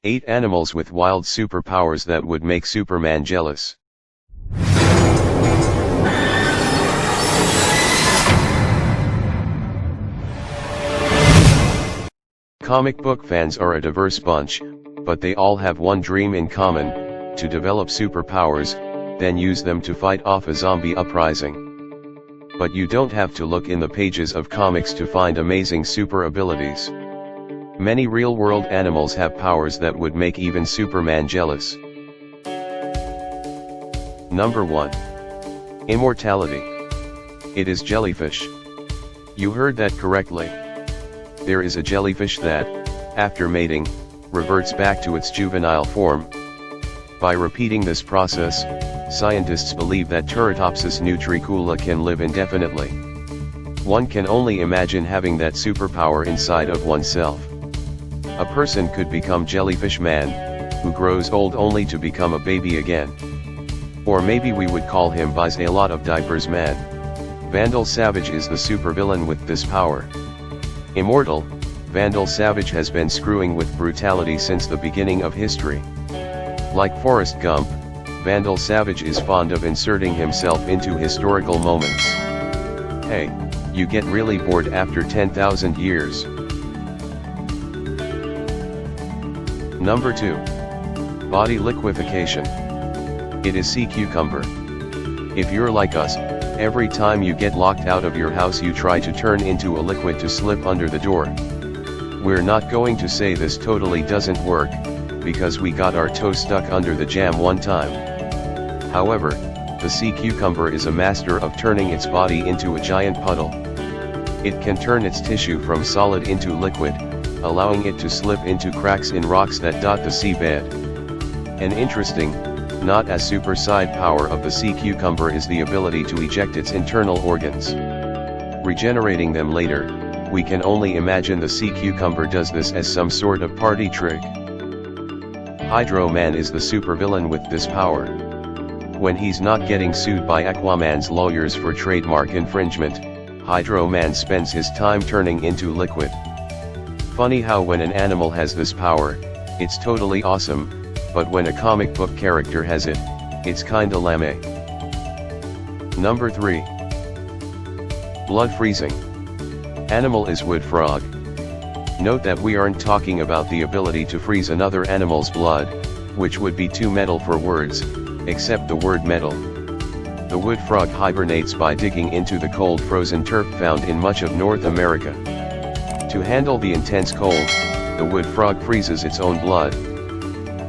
8 animals with wild superpowers that would make Superman jealous. Comic book fans are a diverse bunch, but they all have one dream in common: to develop superpowers, then use them to fight off a zombie uprising. But you don't have to look in the pages of comics to find amazing super abilities. Many real-world animals have powers that would make even Superman jealous. Number 1. Immortality. It is Jellyfish. You heard that correctly. There is a jellyfish that, after mating, reverts back to its juvenile form. By repeating this process, scientists believe that Turritopsis nutricula can live indefinitely. One can only imagine having that superpower inside of oneself. A person could become Jellyfish Man, who grows old only to become a baby again. Or maybe we would call him Buys a Lot of Diapers Man. Vandal Savage is the supervillain with this power. Immortal, Vandal Savage has been screwing with brutality since the beginning of history. Like Forrest Gump, Vandal Savage is fond of inserting himself into historical moments. Hey, you get really bored after 10,000 years. Number 2. Body Liquification. It is sea cucumber. If you're like us, every time you get locked out of your house you try to turn into a liquid to slip under the door. We're not going to say this totally doesn't work, because we got our toe stuck under the jam one time. However, the sea cucumber is a master of turning its body into a giant puddle. It can turn its tissue from solid into liquid, allowing it to slip into cracks in rocks that dot the seabed. An interesting, not as super side power of the sea cucumber is the ability to eject its internal organs, regenerating them later. We can only imagine the sea cucumber does this as some sort of party trick. Hydro Man is the supervillain with this power. When he's not getting sued by Aquaman's lawyers for trademark infringement, Hydro Man spends his time turning into liquid. Funny how when an animal has this power, it's totally awesome, but when a comic book character has it, it's kinda lame. Number 3. Blood freezing. Animal is wood frog. Note that we aren't talking about the ability to freeze another animal's blood, which would be too metal for words, except the word metal. The wood frog hibernates by digging into the cold frozen turf found in much of North America. To handle the intense cold, the wood frog freezes its own blood.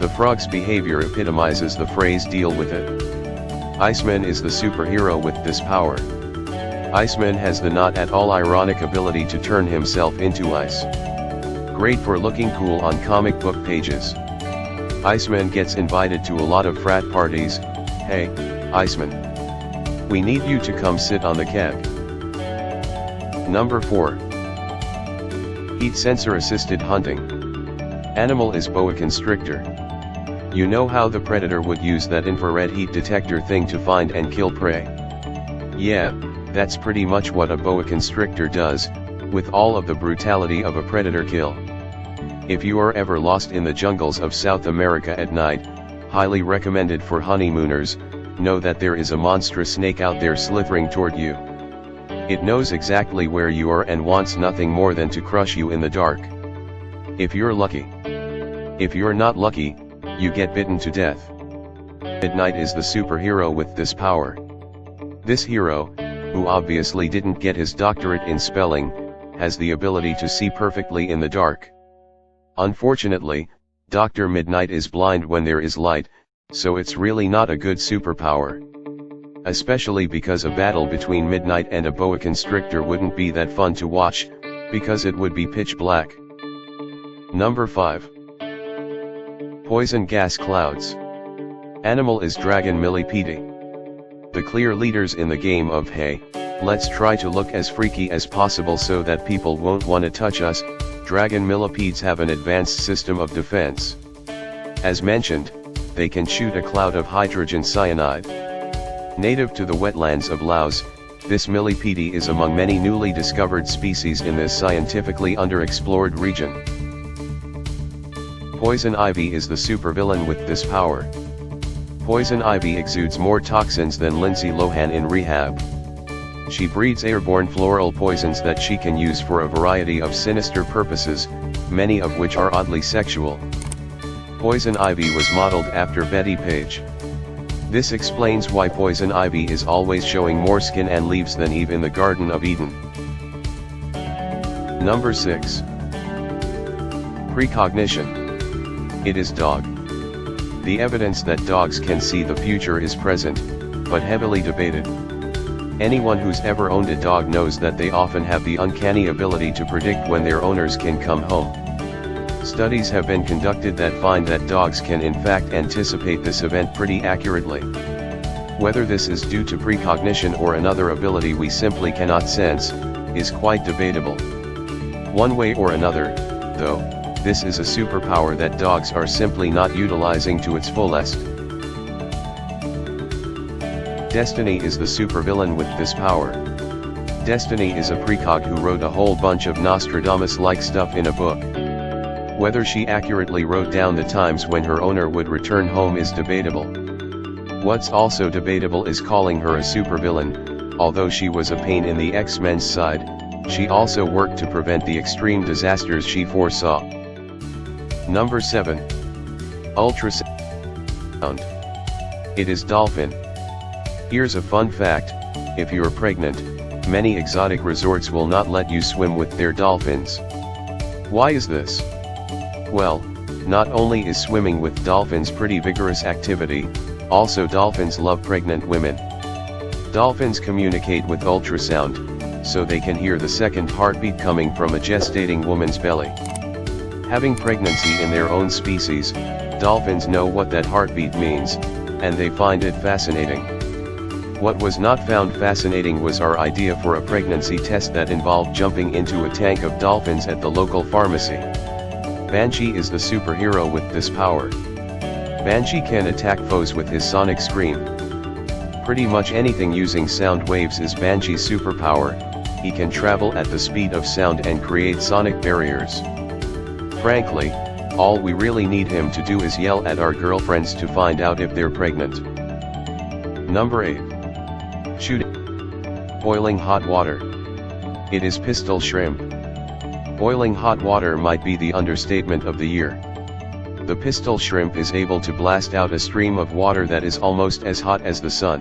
The frog's behavior epitomizes the phrase "deal with it." Iceman is the superhero with this power. Iceman has the not at all ironic ability to turn himself into ice. Great for looking cool on comic book pages. Iceman gets invited to a lot of frat parties. Hey, Iceman, we need you to come sit on the keg. Number 4. Heat sensor assisted hunting. Animal is boa constrictor. You know how the predator would use that infrared heat detector thing to find and kill prey? Yeah, that's pretty much what a boa constrictor does, with all of the brutality of a predator kill. If you are ever lost in the jungles of South America at night, highly recommended for honeymooners, know that there is a monstrous snake out there slithering toward you. It knows exactly where you are and wants nothing more than to crush you in the dark. If you're lucky. If you're not lucky, you get bitten to death. Mid-Nite is the superhero with this power. This hero, who obviously didn't get his doctorate in spelling, has the ability to see perfectly in the dark. Unfortunately, Dr. Mid-Nite is blind when there is light, so it's really not a good superpower. Especially because a battle between Mid-Nite and a boa constrictor wouldn't be that fun to watch, because it would be pitch black. Number 5. Poison gas clouds. Animal is dragon Millipede. The clear leaders in the game of hey, let's try to look as freaky as possible so that people won't want to touch us. Dragon millipedes have an advanced system of defense. As mentioned, they can shoot a cloud of hydrogen cyanide. Native to the wetlands of Laos, this millipede is among many newly discovered species in this scientifically underexplored region. Poison Ivy is the supervillain with this power. Poison Ivy exudes more toxins than Lindsay Lohan in Rehab. She breeds airborne floral poisons that she can use for a variety of sinister purposes, many of which are oddly sexual. Poison Ivy was modeled after Betty Page. This explains why Poison Ivy is always showing more skin and leaves than Eve in the Garden of Eden. Number 6. Precognition. It is dog. The evidence that dogs can see the future is present, but heavily debated. Anyone who's ever owned a dog knows that they often have the uncanny ability to predict when their owners can come home. Studies have been conducted that find that dogs can in fact anticipate this event pretty accurately. Whether this is due to precognition or another ability we simply cannot sense, is quite debatable. One way or another, though, this is a superpower that dogs are simply not utilizing to its fullest. Destiny is the supervillain with this power. Destiny is a precog who wrote a whole bunch of Nostradamus-like stuff in a book. Whether she accurately wrote down the times when her owner would return home is debatable. What's also debatable is calling her a supervillain. Although she was a pain in the X-Men's side, she also worked to prevent the extreme disasters she foresaw. Number 7. Ultrasound. It is Dolphin. Here's a fun fact: if you're pregnant, many exotic resorts will not let you swim with their dolphins. Why is this? Well, not only is swimming with dolphins pretty vigorous activity, also dolphins love pregnant women. Dolphins communicate with ultrasound, so they can hear the second heartbeat coming from a gestating woman's belly. Having pregnancy in their own species, dolphins know what that heartbeat means, and they find it fascinating. What was not found fascinating was our idea for a pregnancy test that involved jumping into a tank of dolphins at the local pharmacy. Banshee is the superhero with this power. Banshee can attack foes with his sonic scream. Pretty much anything using sound waves is Banshee's superpower. He can travel at the speed of sound and create sonic barriers. Frankly, all we really need him to do is yell at our girlfriends to find out if they're pregnant. Number 8. Shooting. Boiling hot water. It is pistol shrimp. Boiling hot water might be the understatement of the year. The pistol shrimp is able to blast out a stream of water that is almost as hot as the sun.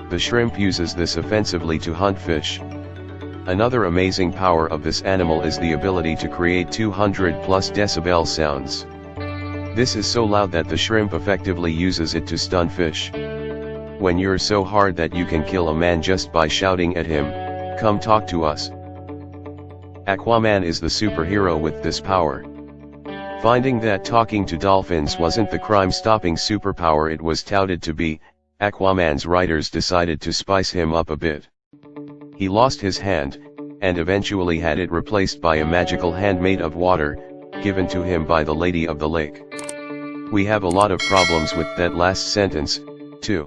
The shrimp uses this offensively to hunt fish. Another amazing power of this animal is the ability to create 200 plus decibel sounds. This is so loud that the shrimp effectively uses it to stun fish. When you're so hard that you can kill a man just by shouting at him, come talk to us. Aquaman is the superhero with this power. Finding that talking to dolphins wasn't the crime-stopping superpower it was touted to be, Aquaman's writers decided to spice him up a bit. He lost his hand, and eventually had it replaced by a magical hand made of water, given to him by the Lady of the Lake. We have a lot of problems with that last sentence, too.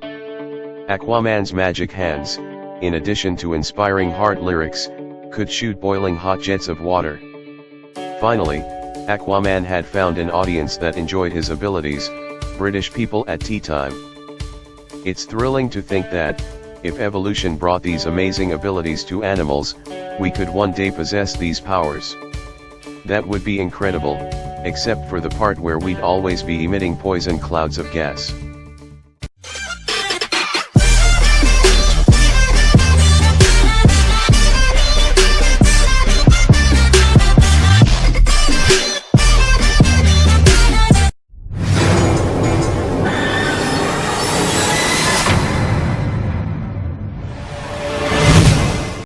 Aquaman's magic hands, in addition to inspiring heart lyrics, could shoot boiling hot jets of water. Finally, Aquaman had found an audience that enjoyed his abilities, British people at tea time. It's thrilling to think that, if evolution brought these amazing abilities to animals, we could one day possess these powers. That would be incredible, except for the part where we'd always be emitting poison clouds of gas.